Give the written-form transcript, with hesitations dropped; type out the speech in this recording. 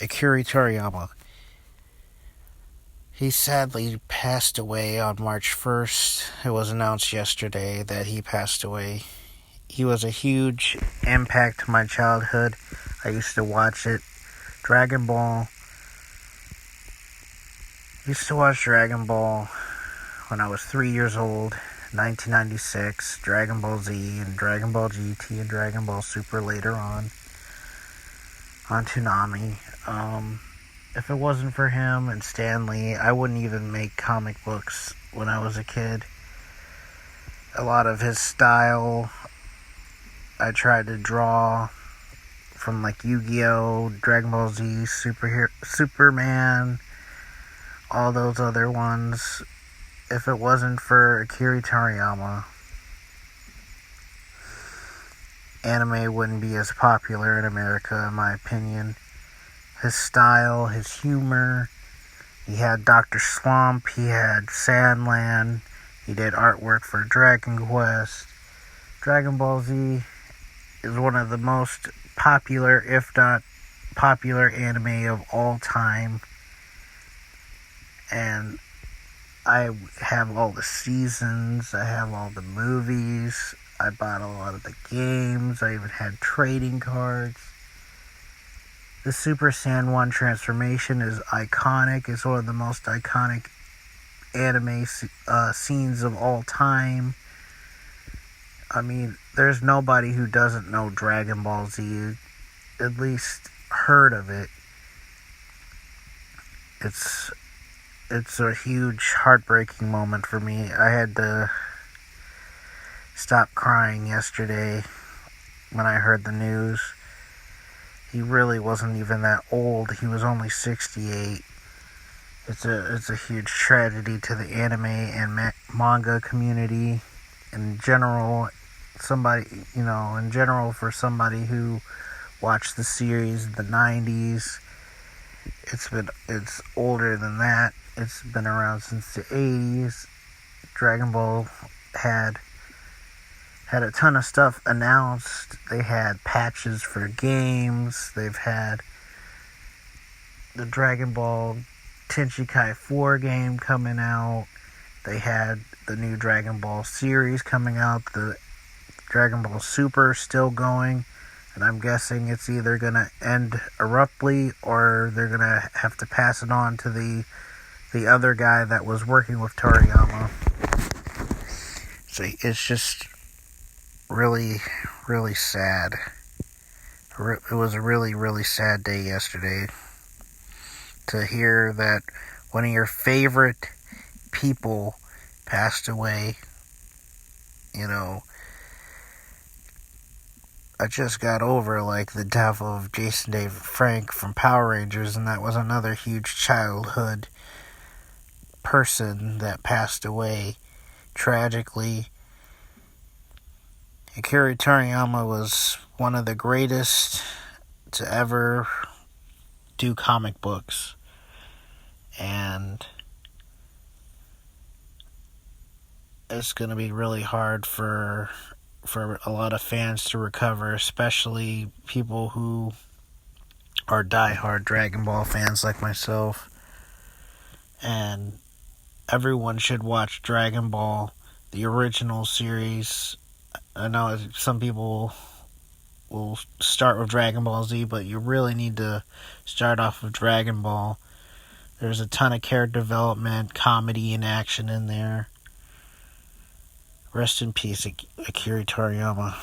Akira Toriyama. He sadly passed away on March 1st. It was announced yesterday that he passed away. He was a huge impact to my childhood. I used to watch it. Dragon Ball. I used to watch Dragon Ball when I was 3 years old. 1996, Dragon Ball Z and Dragon Ball GT and Dragon Ball Super later on Toonami. If it wasn't for him and Stan Lee, I wouldn't even make comic books when I was a kid. A lot of his style, I tried to draw from like Yu-Gi-Oh, Dragon Ball Z, Superman, all those other ones. If it wasn't for Akira Toriyama, anime wouldn't be as popular in America, in my opinion. His style, his humor. He had Dr. Slump, he had Sandland, he did artwork for Dragon Quest. Dragon Ball Z is one of the most popular, if not popular, anime of all time. And I have all the seasons, I have all the movies, I bought a lot of the games, I even had trading cards. The Super Saiyan 1 transformation is iconic. It's one of the most iconic anime scenes of all time. I mean, there's nobody who doesn't know Dragon Ball Z, at least heard of it. It's a huge, heartbreaking moment for me. I had to stop crying yesterday when I heard the news. He really wasn't even that old. He was only 68. It's a huge tragedy to the anime and manga community in general. In general, for somebody who watched the series in the 90s, it's older than that. It's been around since the 80s. Dragon Ball had a ton of stuff announced. They had patches for games. They've had the Dragon Ball Tenchi 4 game coming out. They had the new Dragon Ball series coming out. The Dragon Ball Super still going. And I'm guessing it's either going to end abruptly or they're going to have to pass it on to the other guy that was working with Toriyama. So it's just really, really sad. It was a really, really sad day yesterday to hear that one of your favorite people passed away. I just got over the death of Jason David Frank from Power Rangers, and that was another huge childhood person that passed away tragically. Akira Toriyama was one of the greatest to ever do comic books. And it's going to be really hard for a lot of fans to recover, especially people who are diehard Dragon Ball fans like myself. And everyone should watch Dragon Ball, the original series. I know some people will start with Dragon Ball Z, but you really need to start off with Dragon Ball. There's a ton of character development, comedy, and action in there. Rest in peace, Akira Toriyama.